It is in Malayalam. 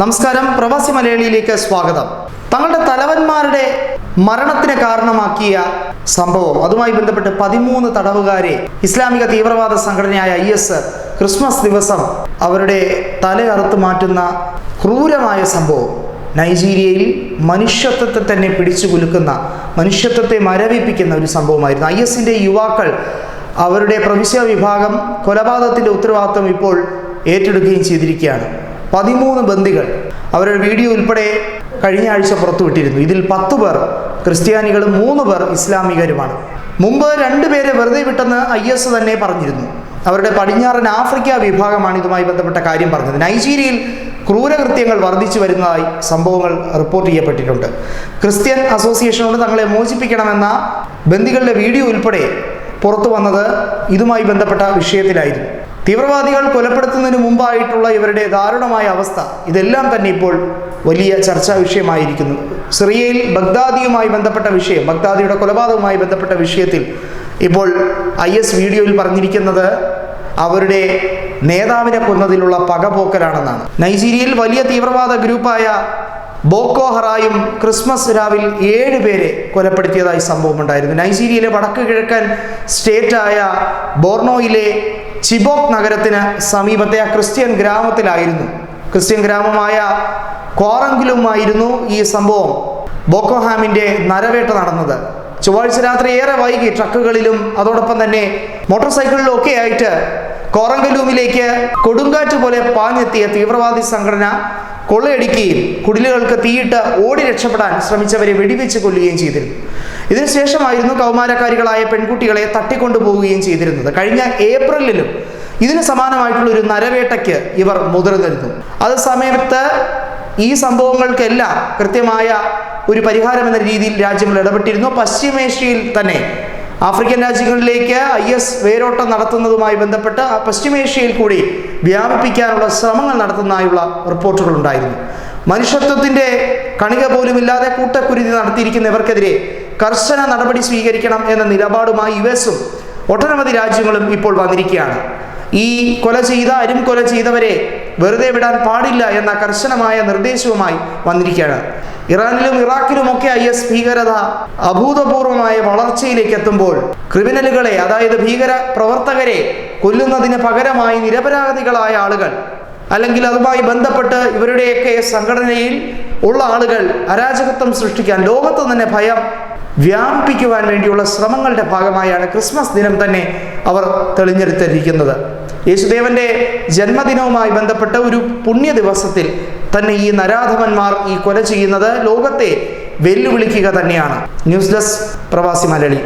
നമസ്കാരം, പ്രവാസി മലയാളിയിലേക്ക് സ്വാഗതം. തങ്ങളുടെ തലവന്മാരുടെ മരണത്തിന് കാരണമാക്കിയ സംഭവം, അതുമായി ബന്ധപ്പെട്ട് 13 തടവുകാരെ ഇസ്ലാമിക തീവ്രവാദ സംഘടനയായ IS ക്രിസ്മസ് ദിവസം അവരുടെ തലയറുത്ത് മാറ്റുന്ന ക്രൂരമായ സംഭവം നൈജീരിയയിൽ മനുഷ്യത്വത്തെ തന്നെ പിടിച്ചു കുലുക്കുന്ന, മനുഷ്യത്വത്തെ മരവിപ്പിക്കുന്ന ഒരു സംഭവമായിരുന്നു. ISന്റെ യുവാക്കൾ അവരുടെ പ്രവിശ്യ വിഭാഗം കൊലപാതകത്തിൻ്റെ ഉത്തരവാദിത്വം ഇപ്പോൾ ഏറ്റെടുക്കുകയും ചെയ്തിരിക്കുകയാണ്. 13 ബന്ദികൾ അവരുടെ വീഡിയോ ഉൾപ്പെടെ കഴിഞ്ഞ ആഴ്ച പുറത്തുവിട്ടിരുന്നു. ഇതിൽ 10 പേർ ക്രിസ്ത്യാനികളും 3 പേർ ഇസ്ലാമികരുമാണ്. മുമ്പ് 2 പേരെ വെറുതെ വിട്ടെന്ന് IS തന്നെ പറഞ്ഞിരുന്നു. അവരുടെ പടിഞ്ഞാറൻ ആഫ്രിക്ക വിഭാഗമാണ് ഇതുമായി ബന്ധപ്പെട്ട കാര്യം പറഞ്ഞത്. നൈജീരിയയിൽ ക്രൂരകൃത്യങ്ങൾ വർദ്ധിച്ചു വരുന്നതായി സംഭവങ്ങൾ റിപ്പോർട്ട് ചെയ്യപ്പെട്ടിട്ടുണ്ട്. ക്രിസ്ത്യൻ അസോസിയേഷനോട് തങ്ങളെ മോചിപ്പിക്കണമെന്ന ബന്ദികളുടെ വീഡിയോ ഉൾപ്പെടെ പുറത്തു വന്നത് ഇതുമായി ബന്ധപ്പെട്ട വിഷയത്തിലായിരുന്നു. തീവ്രവാദികൾ കൊലപ്പെടുത്തുന്നതിന് മുമ്പായിട്ടുള്ള ഇവരുടെ ദാരുണമായ അവസ്ഥ, ഇതെല്ലാം തന്നെ ഇപ്പോൾ വലിയ ചർച്ചാ വിഷയമായിരിക്കുന്നു. സിറിയയിൽ ബഗ്ദാദിയുമായി ബന്ധപ്പെട്ട വിഷയം, ബഗ്ദാദിയുടെ കൊലപാതകവുമായി ബന്ധപ്പെട്ട വിഷയത്തിൽ ഇപ്പോൾ IS വീഡിയോയിൽ പറഞ്ഞിരിക്കുന്നത് അവരുടെ നേതാവിനെ കൊന്നതിലുള്ള പകപോക്കലാണെന്നാണ്. നൈജീരിയയിൽ വലിയ തീവ്രവാദ ഗ്രൂപ്പായ ബോക്കോ ഹറായും ക്രിസ്മസ് രാവിൽ 7 പേരെ കൊലപ്പെടുത്തിയതായി സംഭവമുണ്ടായിരുന്നു. നൈജീരിയയിലെ വടക്ക് കിഴക്കൻ സ്റ്റേറ്റായ ബോർണോയിലെ ചിബോക് നഗരത്തിന് സമീപത്തെ ആ ക്രിസ്ത്യൻ ഗ്രാമമായ ക്വാറങ്കിലുമായിരുന്നു ഈ സംഭവം. ബോക്കോ ഹാമിൻ്റെ നരവേട്ട നടന്നത് ചൊവ്വാഴ്ച രാത്രി ഏറെ വൈകി ട്രക്കുകളിലും അതോടൊപ്പം തന്നെ മോട്ടോർ സൈക്കിളിലും ഒക്കെ ആയിട്ട് കോറങ്കലൂമിലേക്ക് കൊടുങ്കാറ്റ് പോലെ പാഞ്ഞെത്തിയ തീവ്രവാദി സംഘടന കൊള്ളയടിക്കുകയും കുടിലുകൾക്ക് തീയിട്ട് ഓടി രക്ഷപ്പെടാൻ ശ്രമിച്ചവരെ വെടിവെച്ച് കൊല്ലുകയും ചെയ്തിരുന്നു. ഇതിനുശേഷമായിരുന്നു കൗമാരക്കാരികളായ പെൺകുട്ടികളെ തട്ടിക്കൊണ്ടുപോവുകയും ചെയ്തിരുന്നത്. കഴിഞ്ഞ ഏപ്രിലിലും ഇതിന് സമാനമായിട്ടുള്ള ഒരു നരവേട്ടയ്ക്ക് ഇവർ മുതിർന്നിരുന്നു. അത് സമയത്ത് ഈ സംഭവങ്ങൾക്കെല്ലാം കൃത്യമായ ഒരു പരിഹാരം എന്ന രീതിയിൽ രാജ്യങ്ങൾ ഇടപെട്ടിരുന്നു. പശ്ചിമേഷ്യയിൽ തന്നെ ആഫ്രിക്കൻ രാജ്യങ്ങളിലേക്ക് IS വേരോട്ടം നടത്തുന്നതുമായി ബന്ധപ്പെട്ട് പശ്ചിമേഷ്യയിൽ കൂടി വ്യാപിപ്പിക്കാനുള്ള ശ്രമങ്ങൾ നടത്തുന്നതായുള്ള റിപ്പോർട്ടുകൾ ഉണ്ടായിരുന്നു. മനുഷ്യത്വത്തിൻ്റെ കണിക പോലുമില്ലാതെ കൂട്ടക്കുരുതി നടത്തിയിരിക്കുന്നവർക്കെതിരെ കർശന നടപടി സ്വീകരിക്കണം എന്ന നിലപാടുമായി US-ഉം ഒട്ടനവധി രാജ്യങ്ങളും ഇപ്പോൾ വന്നിരിക്കുകയാണ്. ഈ കൊല ചെയ്തവരെ വെറുതെ വിടാൻ പാടില്ല എന്ന കർശനമായ നിർദ്ദേശവുമായി വന്നിരിക്കുകയാണ്. ഇറാനിലും ഇറാഖിലുമൊക്കെ IS ഭീകരത അഭൂതപൂർവമായ വളർച്ചയിലേക്ക് എത്തുമ്പോൾ ക്രിമിനലുകളെ, അതായത് ഭീകര പ്രവർത്തകരെ കൊല്ലുന്നതിന് പകരമായി നിരപരാധികളായ ആളുകൾ, അല്ലെങ്കിൽ അതുമായി ബന്ധപ്പെട്ട് ഇവരുടെയൊക്കെ സംഘടനയിൽ ഉള്ള ആളുകൾ അരാജകത്വം സൃഷ്ടിക്കാൻ, ലോകത്ത് തന്നെ ഭയം വ്യാപിപ്പിക്കുവാൻ വേണ്ടിയുള്ള ശ്രമങ്ങളുടെ ഭാഗമായാണ് ക്രിസ്മസ് ദിനം തന്നെ അവർ തെളിഞ്ഞെടുത്തിരിക്കുന്നത്. യേശുദേവന്റെ ജന്മദിനവുമായി ബന്ധപ്പെട്ട ഒരു പുണ്യ ദിവസത്തിൽ തന്നെ ഈ നരാധമന്മാർ ഈ കൊല ചെയ്യുന്നത് ലോകത്തെ വെല്ലുവിളിക്കുക തന്നെയാണ്. ന്യൂസ് ഡെസ്ക്, പ്രവാസി മലയാളി.